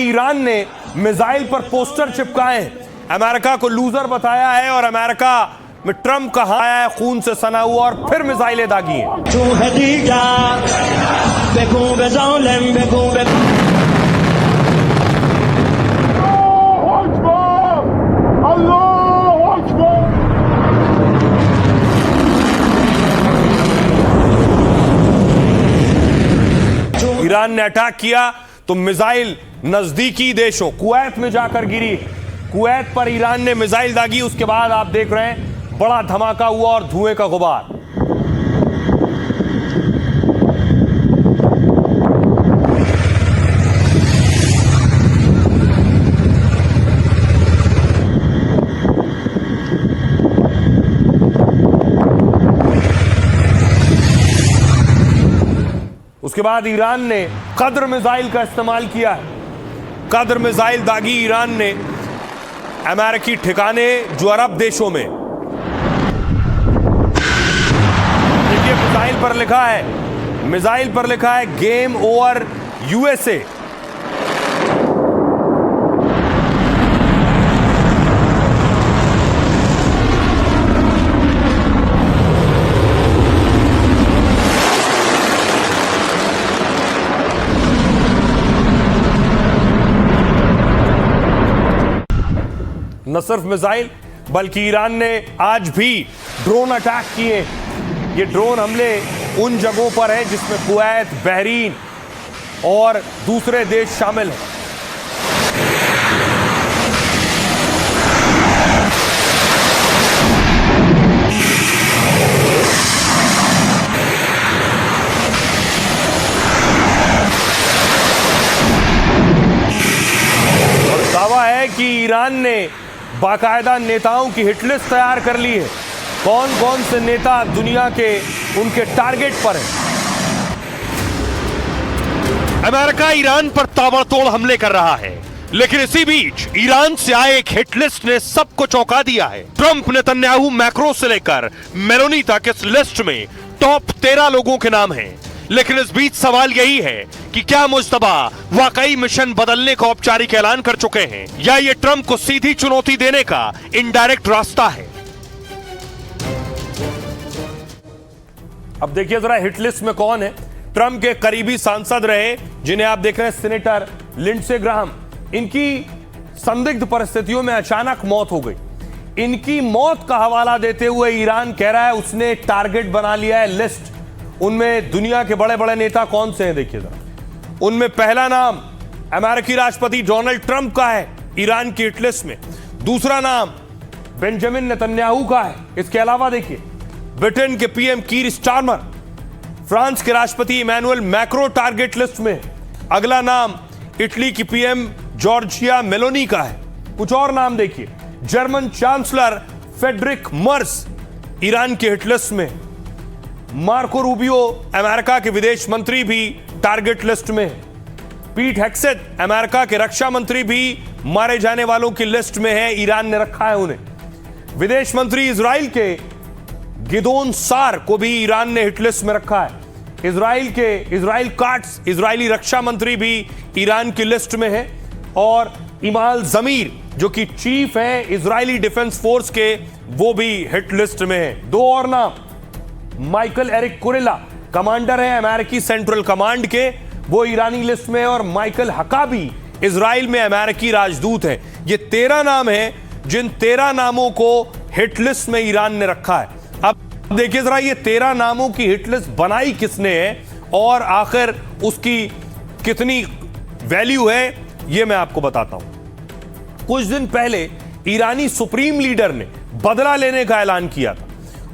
Iran ने missile पर poster चिपकाए हैं, अमेरिका को लूजर बताया है और अमेरिका में ट्रंप कहा है खून से सना हुआ, और फिर मिसाइलें दागी हैं। ईरान ने अटैक किया तो मिसाइल नजदीकी देशों कुवैत में जाकर गिरी। कुवैत पर ईरान ने मिसाइल दागी, उसके बाद आप देख रहे हैं बड़ा धमाका हुआ और धुएं का गुबार। उसके बाद ईरान ने कद्र मिसाइल का इस्तेमाल किया है। कद्र मिसाइल दागी ईरान ने अमेरिकी ठिकाने जो अरब देशों में। देखिए मिसाइल पर लिखा है गेम ओवर यूएसए। न सिर्फ मिसाइल बल्कि ईरान ने आज भी ड्रोन अटैक किए। ये ड्रोन हमले उन जगहों पर हैं जिसमें कुवैत, बहरीन और दूसरे देश शामिल हैं। और दावा है कि ईरान ने बाकायदा नेताओं की हिटलिस्ट तैयार कर ली है। कौन कौन से नेता दुनिया के उनके टारगेट पर हैं। अमेरिका ईरान पर ताबड़तोड़ हमले कर रहा है, लेकिन इसी बीच ईरान से आए एक हिटलिस्ट ने सबको चौंका दिया है। ट्रंप, नेतन्याहू, मैक्रो से लेकर मेलोनी तक इस लिस्ट में टॉप 13 लोगों के नाम हैं। लेकिन इस बीच सवाल यही है कि क्या मुश्तबा वाकई मिशन बदलने का औपचारिक ऐलान कर चुके हैं, या ये ट्रंप को सीधी चुनौती देने का इनडायरेक्ट रास्ता है। अब देखिए जरा हिटलिस्ट में कौन है। ट्रंप के करीबी सांसद रहे जिन्हें आप देख रहे हैं सीनेटर लिंडसे ग्राहम। इनकी संदिग्ध परिस्थितियों में अचानक मौत हो गई। इनकी मौत का हवाला देते हुए ईरान कह रहा है उसने टारगेट बना लिया है लिस्ट। उनमें दुनिया के बड़े बड़े नेता कौन से हैं देखिए जरा। उनमें पहला नाम अमेरिकी राष्ट्रपति डोनाल्ड ट्रंप का है ईरान की हिटलिस्ट में। दूसरा नाम बेंजामिन नेतन्याहू का है। इसके अलावा देखिए ब्रिटेन के पीएम कीर स्टारमर, फ्रांस के राष्ट्रपति इमैनुअल मैक्रो टारगेट लिस्ट में। अगला नाम इटली की पीएम जॉर्जिया मेलोनी का है। कुछ और नाम देखिए, जर्मन चांसलर फेडरिक मर्स ईरान के हिटलिस्ट में। मार्को रूबियो अमेरिका के विदेश मंत्री भी टारगेट लिस्ट में। पीट हेक्सेट अमेरिका के रक्षा मंत्री भी मारे जाने वालों की लिस्ट में है। ईरान ने रखा है उन्हें। विदेश मंत्री इजराइल के गिदोन सार को भी ईरान ने हिटलिस्ट में रखा है। इजराइल काट्स इजरायली रक्षा मंत्री भी ईरान की लिस्ट में है। और इमाल जमीर जो कि चीफ है इजरायली डिफेंस फोर्स के, वो भी हिट लिस्ट में है। दो और नाम, माइकल एरिक कुरेला कमांडर है अमेरिकी सेंट्रल कमांड के, वो ईरानी लिस्ट में है। और माइकल हकाबी इजराइल में अमेरिकी राजदूत है। ये 13 नाम हैं जिन 13 नामों को हिट लिस्ट में ईरान ने रखा है। अब देखिए जरा ये 13 नामों की हिट लिस्ट बनाई किसने है और आखिर उसकी कितनी वैल्यू है, ये मैं आपको बताता हूं। कुछ दिन पहले ईरानी सुप्रीम लीडर ने बदला लेने का ऐलान किया था।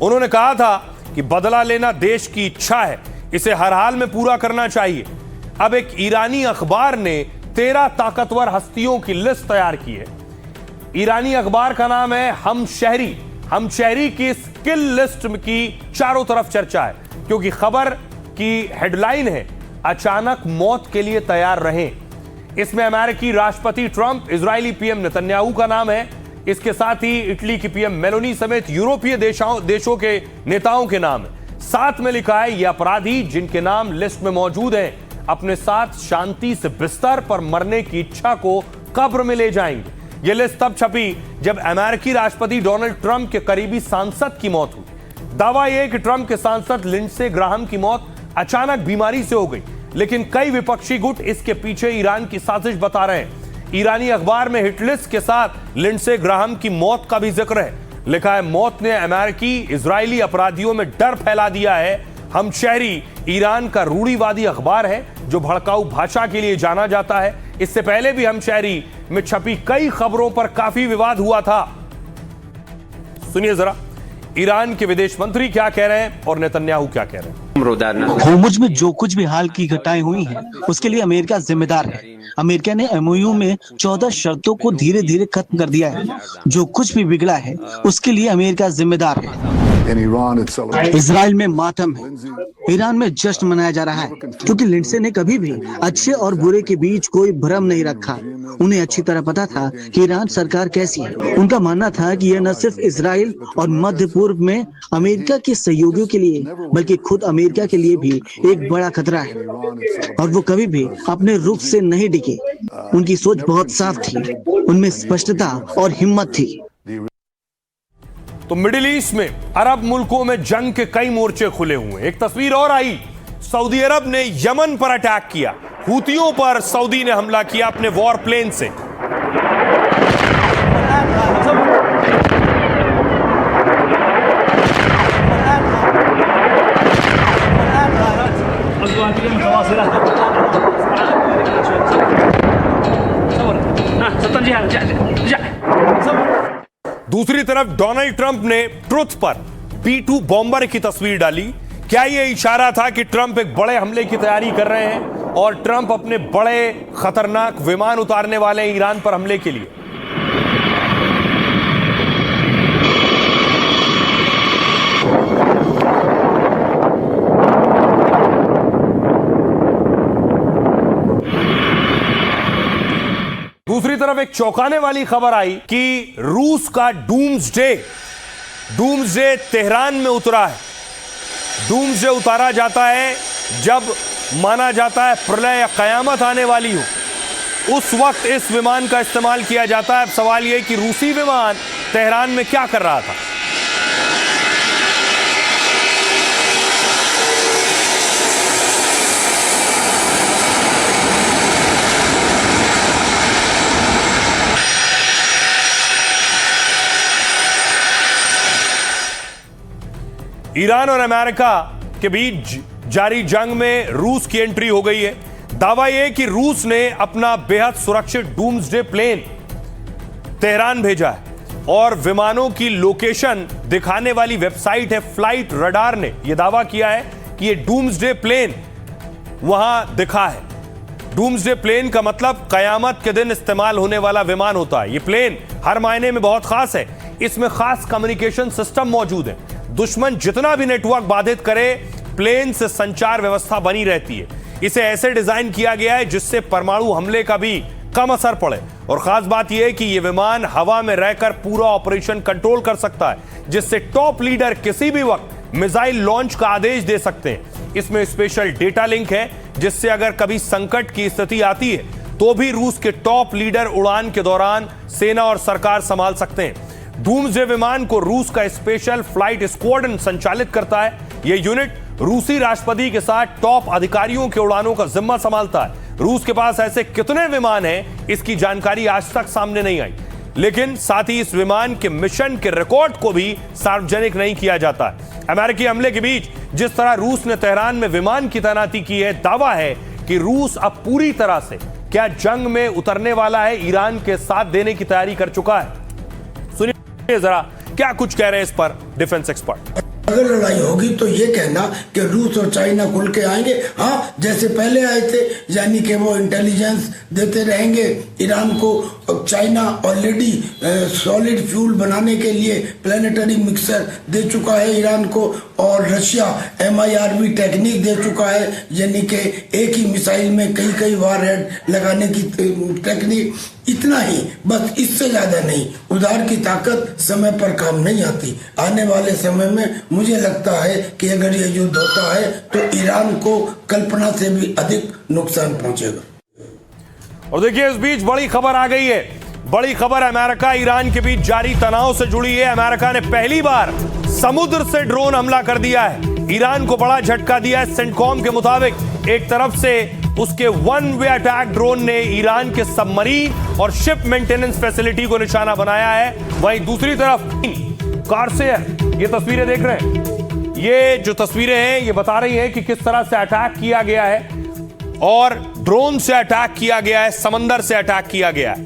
उन्होंने कहा था कि बदला लेना देश की इच्छा है, इसे हर हाल में पूरा करना चाहिए। अब एक ईरानी अखबार ने 13 ताकतवर हस्तियों की लिस्ट तैयार की है। ईरानी अखबार का नाम है हमशहरी। हमशहरी की स्किल लिस्ट की चारों तरफ चर्चा है, क्योंकि खबर की हेडलाइन है अचानक मौत के लिए तैयार रहें। इसमें अमेरिकी राष्ट्रपति ट्रंप, इजरायली पीएम नेतन्याहू का नाम है। इसके साथ ही इटली की पीएम मेलोनी समेत यूरोपीय देशों के नेताओं के नाम है। साथ में लिखा है ये अपराधी जिनके नाम लिस्ट में मौजूद हैं अपने साथ शांति से बिस्तर पर मरने की इच्छा को कब्र में ले जाएंगे। यह लिस्ट तब छपी जब अमेरिकी राष्ट्रपति डोनाल्ड ट्रंप के करीबी सांसद की मौत हुई। दावा यह कि ट्रंप के सांसद लिंडसे ग्राहम की मौत अचानक बीमारी से हो गई, लेकिन कई विपक्षी गुट इसके पीछे ईरान की साजिश बता रहे हैं। ईरानी अखबार में हिट लिस्ट के साथ लिंडसे ग्राहम की मौत का भी जिक्र है। लिखा है, मौत ने अमेरिकी इजरायली अपराधियों में डर फैला दिया है। हम शहरी ईरान का रूढ़िवादी अखबार है जो भड़काऊ भाषा के लिए जाना जाता है। इससे पहले भी हम शहरी में छपी कई खबरों पर काफी विवाद हुआ था। सुनिए जरा ईरान के विदेश मंत्री क्या कह रहे हैं और नेतन्याहू क्या कह रहे हैं। होर्मुज में जो कुछ भी हाल की घटनाएं हुई हैं, उसके लिए अमेरिका जिम्मेदार है। अमेरिका ने एमओयू में 14 शर्तों को धीरे धीरे खत्म कर दिया है। जो कुछ भी बिगड़ा है उसके लिए अमेरिका जिम्मेदार है। इजराइल में मातम है, ईरान में जश्न मनाया जा रहा है, क्योंकि लिंडसे ने कभी भी अच्छे और बुरे के बीच कोई भ्रम नहीं रखा। उन्हें अच्छी तरह पता था कि ईरान सरकार कैसी है। उनका मानना था कि यह न सिर्फ इजराइल और मध्य पूर्व में अमेरिका के सहयोगियों के लिए बल्कि खुद अमेरिका के लिए भी एक बड़ा खतरा है, और वो कभी भी अपने रुख से नहीं डिगे। उनकी सोच बहुत साफ थी, उनमें स्पष्टता और हिम्मत थी। तो मिडिल ईस्ट में अरब मुल्कों में जंग के कई मोर्चे खुले हुए। एक तस्वीर और आई, सऊदी अरब ने यमन पर अटैक किया। हूतियों पर सऊदी ने हमला किया अपने वॉर प्लेन से। दूसरी तरफ डोनाल्ड ट्रंप ने ट्रुथ पर B-2 बॉम्बर की तस्वीर डाली। क्या यह इशारा था कि ट्रंप एक बड़े हमले की तैयारी कर रहे हैं और ट्रंप अपने बड़े खतरनाक विमान उतारने वाले हैं ईरान पर हमले के लिए? दूसरी तरफ एक चौंकाने वाली खबर आई कि रूस का डूम्सडे तेहरान में उतरा है। डूम्सडे उतारा जाता है जब माना जाता है प्रलय या कयामत आने वाली हो। उस वक्त इस विमान का इस्तेमाल किया जाता है। अब सवाल यह कि रूसी विमान तेहरान में क्या कर रहा था। ईरान और अमेरिका के बीच जारी जंग में रूस की एंट्री हो गई है। दावा यह कि रूस ने अपना बेहद सुरक्षित डूम्सडे प्लेन तेहरान भेजा है और विमानों की लोकेशन दिखाने वाली वेबसाइट है फ्लाइट रडार ने यह दावा किया है कि यह डूम्सडे प्लेन वहां दिखा है। डूम्सडे प्लेन का मतलब कयामत के दिन इस्तेमाल होने वाला विमान होता है। यह प्लेन हर मायने में बहुत खास है। इसमें खास कम्युनिकेशन सिस्टम मौजूद है। दुश्मन जितना भी नेटवर्क बाधित करे, प्लेन से संचार व्यवस्था बनी रहती है। इसे ऐसे डिजाइन किया गया है जिससे परमाणु हमले का भी कम असर पड़े। और खास बात यह है कि यह विमान हवा में रहकर पूरा ऑपरेशन कंट्रोल कर सकता है, जिससे टॉप लीडर किसी भी वक्त मिसाइल लॉन्च का आदेश दे सकते हैं। इसमें स्पेशल डेटा लिंक है, जिससे अगर कभी संकट की स्थिति आती है तो भी रूस के टॉप लीडर उड़ान के दौरान सेना और सरकार संभाल सकते हैं। डूम्सडे विमान को रूस का स्पेशल फ्लाइट स्क्वाड्रन संचालित करता है। यह यूनिट रूसी राष्ट्रपति के साथ टॉप अधिकारियों के उड़ानों का जिम्मा संभालता है। रूस के पास ऐसे कितने विमान हैं, इसकी जानकारी आज तक सामने नहीं आई, लेकिन साथ ही इस विमान के मिशन के रिकॉर्ड को भी सार्वजनिक नहीं किया जाता है। अमेरिकी हमले के बीच जिस तरह रूस ने तेहरान में विमान की तैनाती की है, दावा है कि रूस अब पूरी तरह से क्या जंग में उतरने वाला है, ईरान के साथ देने की तैयारी कर चुका है। सुनिए जरा क्या कुछ कह रहे हैं इस पर डिफेंस एक्सपर्ट। अगर लड़ाई होगी तो ये कहना कि रूस और चाइना खुल के आएंगे, हाँ जैसे पहले आए थे, यानी कि वो इंटेलिजेंस देते रहेंगे ईरान को। चाइना ऑलरेडी सॉलिड फ्यूल बनाने के लिए प्लानिटरी मिक्सर दे चुका है ईरान को, और रशिया MIRV टेक्निक दे चुका है, यानी कि एक ही मिसाइल में कई कई वारहेड लगाने की टेक्निक। इतना ही, बस, इससे ज्यादा नहीं। उधार की ताकत समय पर काम नहीं आती। आने वाले समय में मुझे लगता है कि अगर ये युद्ध होता है तो ईरान को कल्पना से भी अधिक नुकसान पहुंचेगा। और देखिए इस बीच बड़ी खबर आ गई है। बड़ी खबर अमेरिका ईरान के बीच जारी तनाव से जुड़ी है। अमेरिका ने पहली बार समुद्र से ड्रोन हमला कर दिया है। ईरान को बड़ा झटका दिया है। सेंटकॉम के मुताबिक एक तरफ से उसके वन वे अटैक ड्रोन ने ईरान के सबमरीन और शिप मेंटेनेंस फैसिलिटी को निशाना बनाया है। वहीं दूसरी तरफ कॉर्सेयर, ये तस्वीरें देख रहे हैं, ये जो तस्वीरें हैं ये बता रही हैं कि किस तरह से अटैक किया गया है और ड्रोन से अटैक किया गया है, समंदर से अटैक किया गया है।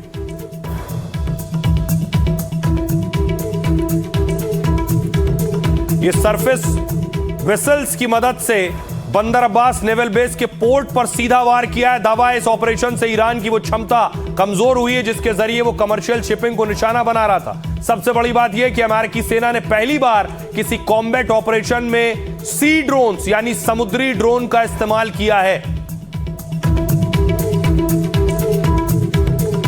ये सरफेस वेसल्स की मदद से बंदर अब्बास नेवल बेस के पोर्ट पर सीधा वार किया है। दावा है इस ऑपरेशन से ईरान की वो क्षमता कमजोर हुई है जिसके जरिए वो कमर्शियल शिपिंग को निशाना बना रहा था। सबसे बड़ी बात यह कि अमेरिकी सेना ने पहली बार किसी कॉम्बैट ऑपरेशन में सी ड्रोन्स यानी समुद्री ड्रोन का इस्तेमाल किया है।